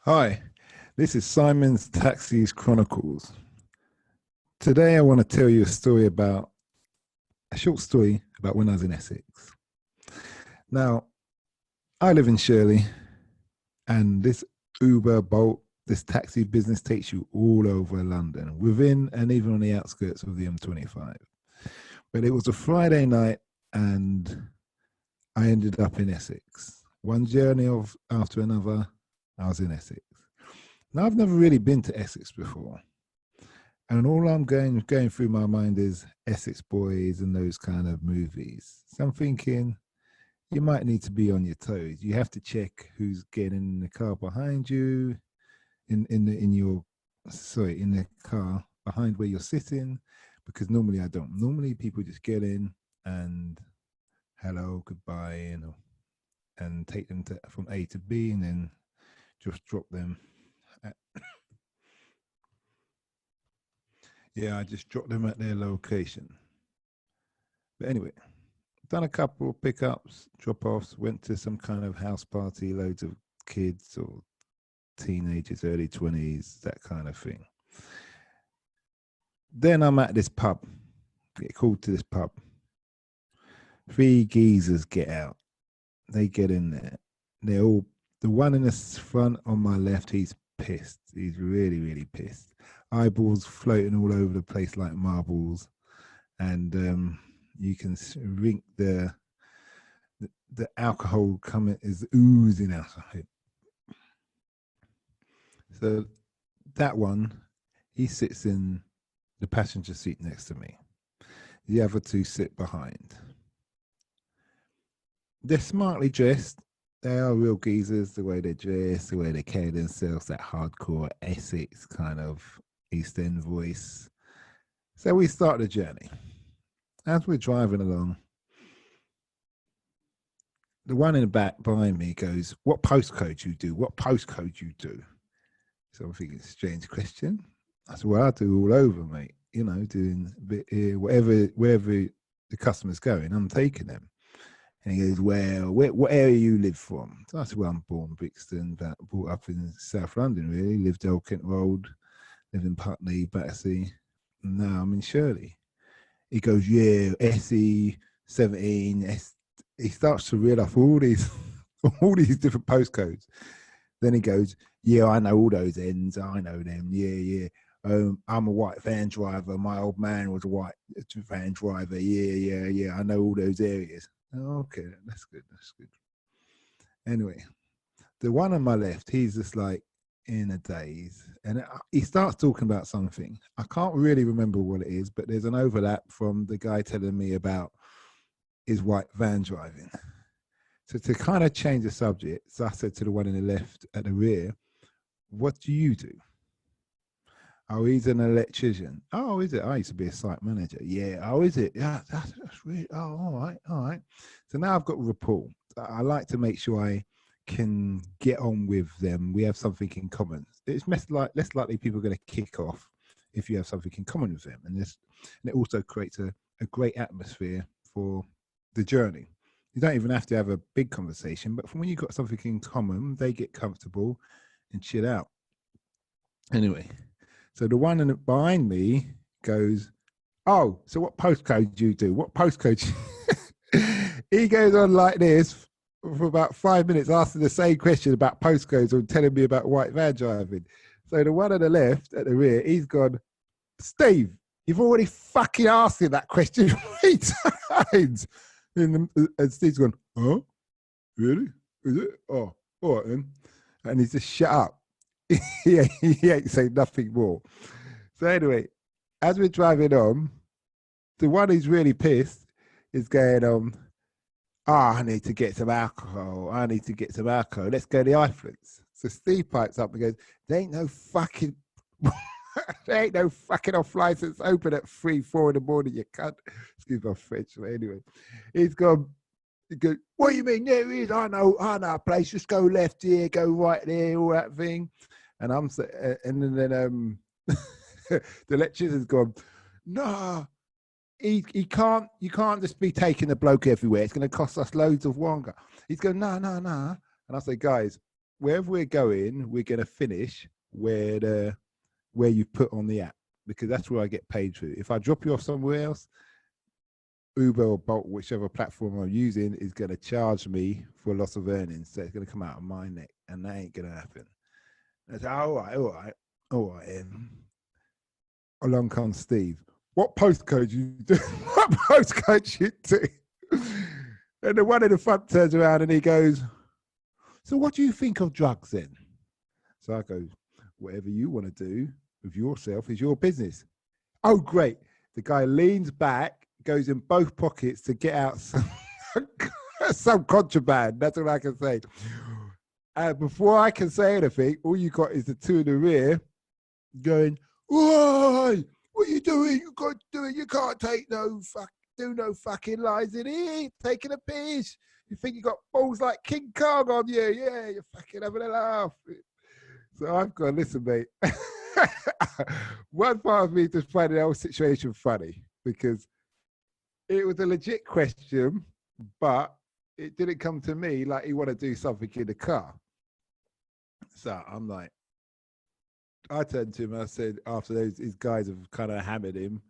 Hi, this is Simon's Taxis Chronicles. Today I want to tell you a short story about when I was in Essex. Now, I live in Shirley, and this taxi business takes you all over London, within and even on the outskirts of the M25. But it was a Friday night, and I ended up in Essex. One journey after another, I was in Essex. Now, I've never really been to Essex before. And all I'm going through my mind is Essex Boys and those kind of movies. So I'm thinking you might need to be on your toes. You have to check who's getting in the car behind you, in the car behind where you're sitting, because normally I don't. Normally people just get in and hello, goodbye, and take them from A to B, and then just drop them. I just dropped them at their location. But anyway, done a couple of pickups, drop-offs, went to some kind of house party, loads of kids or teenagers, early 20s, that kind of thing. Then I'm at this pub, get called to this pub. 3 geezers get out. They get in there. The one in the front on my left, he's pissed. He's really, really pissed. Eyeballs floating all over the place like marbles. And you can drink the alcohol is oozing out of it. So that one, he sits in the passenger seat next to me. The other 2 sit behind. They're smartly dressed. They are real geezers, the way they dress, the way they carry themselves, that hardcore Essex kind of East End voice. So we start the journey. As we're driving along, the one in the back behind me goes, "What postcode you do? What postcode you do?" So I'm thinking, strange question. I said, "Well, I do all over, mate. Doing a bit here, wherever the customer's going, I'm taking them." And he goes, "Well, what area you live from?" So I said, "Well, I'm born in Brixton, but brought up in South London, really. Lived Old Kent Road, lived in Putney, Battersea. And now I'm in Shirley." He goes, "Yeah, SE01 He starts to reel off all these different postcodes. Then he goes, "Yeah, I know all those ends. I know them. Yeah. I'm a white van driver. My old man was a white van driver. Yeah. I know all those areas." Okay, that's good. Anyway, the one on my left, he's just like in a daze. And he starts talking about something. I can't really remember what it is, but there's an overlap from the guy telling me about his white van driving. So to kind of change the subject, so I said to the one in the left at the rear, "What do you do?" "Oh, he's an electrician." "Oh, is it? I used to be a site manager." "Yeah." "Oh, is it? Yeah, that's really, oh, all right. So now I've got rapport. I like to make sure I can get on with them. We have something in common. It's less likely people are going to kick off if you have something in common with them. And it also creates a great atmosphere for the journey. You don't even have to have a big conversation, but from when you've got something in common, they get comfortable and chill out. Anyway, so the one behind me goes, "Oh, so what postcode do you do? What postcode?" He goes on like this for about 5 minutes, asking the same question about postcodes and telling me about white van driving. So the one on the left at the rear, he's gone, "Steve, you've already fucking asked him that question 3 times." And Steve's gone, "Oh, really? Is it? Oh, all right then." And he's just shut up. he ain't saying nothing more. So anyway, as we're driving on, the one who's really pissed is going on, "I need to get some alcohol. Let's go to the Iflets." So Steve pipes up and goes, There ain't no fucking off license open at 3-4 in the morning, you cunt." Excuse my French, but anyway. He goes, "What do you mean? There is. I know a place. Just go left here, go right there, all that thing." And then the electrician's gone, "No, he can't. You can't just be taking the bloke everywhere. It's going to cost us loads of wonga." He's going, "No. And I say, "Guys, wherever we're going, we're going to finish where you put on the app, because that's where I get paid for. If I drop you off somewhere else, Uber or Bolt, whichever platform I'm using, is going to charge me for loss of earnings. So it's going to come out of my neck, and that ain't going to happen. I said, all right. Along comes Steve. What postcode you do? What postcode you do? And the one in the front turns around and he goes, so what do you think of drugs then? So I go, whatever you want to do with yourself is your business. Oh, great. The guy leans back, goes in both pockets to get out some contraband. That's all I can say. Before I can say anything, all you got is the two in the rear going, "Why? What are you doing? You got to do it. You can't take no fucking lies in here. Taking a piss. You think you got balls like King Kong on you? Yeah, you're fucking having a laugh." So I've got to listen, mate. One part of me just find the whole situation funny because it was a legit question, but it didn't come to me like he wanted to do something in the car. So I'm like, I turned to him and I said, after these guys have kind of hammered him,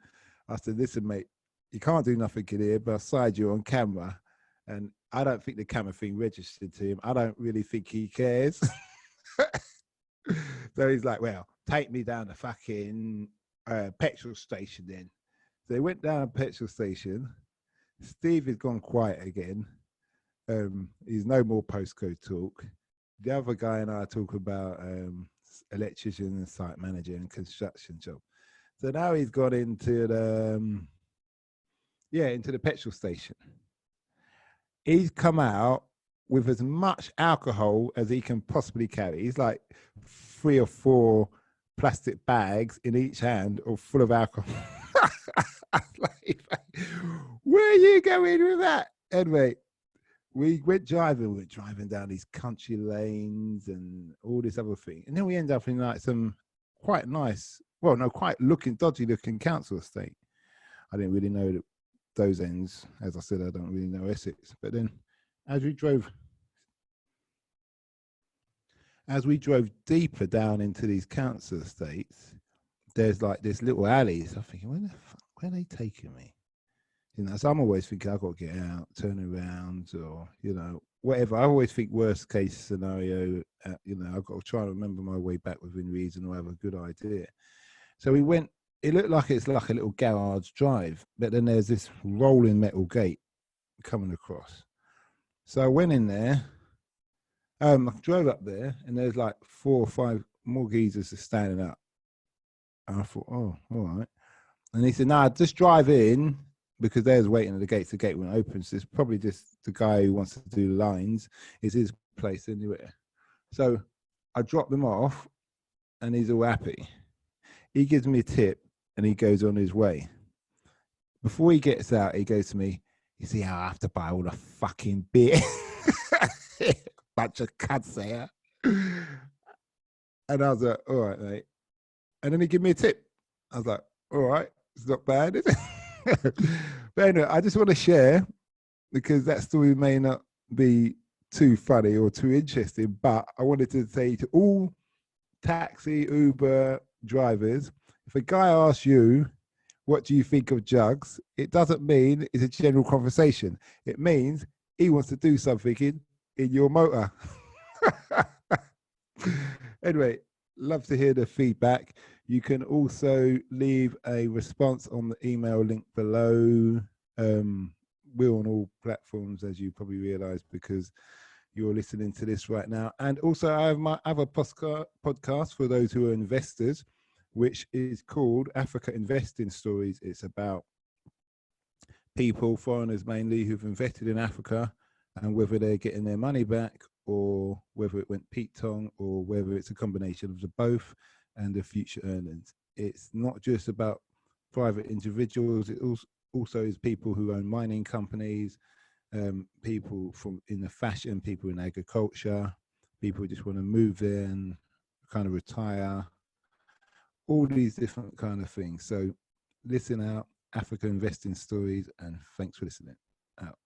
I said, listen, mate, you can't do nothing in here, but I signed you on camera. And I don't think the camera thing registered to him. I don't really think he cares. So he's like, well, take me down the fucking petrol station then. So they went down a petrol station. Steve has gone quiet again. He's no more postcode talk. The other guy and I talk about electrician and site manager and construction job. So now he's gone into the petrol station. He's come out with as much alcohol as he can possibly carry. He's like 3 or 4 plastic bags in each hand or full of alcohol. Like, where are you going with that? Anyway, we went driving. We were driving down these country lanes and all this other thing. And then we end up in like some quite nice, quite dodgy looking council estate. I didn't really know those ends. As I said, I don't really know Essex. But then as we drove deeper down into these council estates, there's like this little alleys. I'm thinking, where are they taking me? You know, so I'm always thinking I've got to get out, turn around, or, you know, whatever. I always think worst case scenario, you know, I've got to try and remember my way back within reason or have a good idea. So we went, it looked like it's like a little garage drive, but then there's this rolling metal gate coming across. So I went in there, I drove up there, and there's like 4 or 5 more geezers just standing up. And I thought, oh, all right. And he said, nah, just drive in, because they was waiting at the gate. The gate won't open. So it's probably just the guy who wants to do lines. Is his place anyway. So I dropped them off, and he's all happy. He gives me a tip, and he goes on his way. Before he gets out, he goes to me, you see how I have to buy all the fucking beer? Bunch of cunts there. And I was like, all right, mate. And then he gave me a tip. I was like, all right, it's not bad, is it? But anyway, I just want to share, because that story may not be too funny or too interesting, but I wanted to say to all taxi, Uber drivers, if a guy asks you, what do you think of drugs? It doesn't mean it's a general conversation. It means he wants to do something in your motor. Anyway, love to hear the feedback. You can also leave a response on the email link below. We're on all platforms, as you probably realize, because you're listening to this right now. And also I have my other podcast for those who are investors, which is called Africa Investing Stories. It's about people, foreigners mainly, who've invested in Africa, and whether they're getting their money back, or whether it went Pete Tong, or whether it's a combination of the both, and the future earnings. It's not just about private individuals. It also is people who own mining companies, people in the fashion, people in agriculture, people who just want to move there and kind of retire, all these different kind of things. So listen out, Africa Investing Stories, and thanks for listening. Out.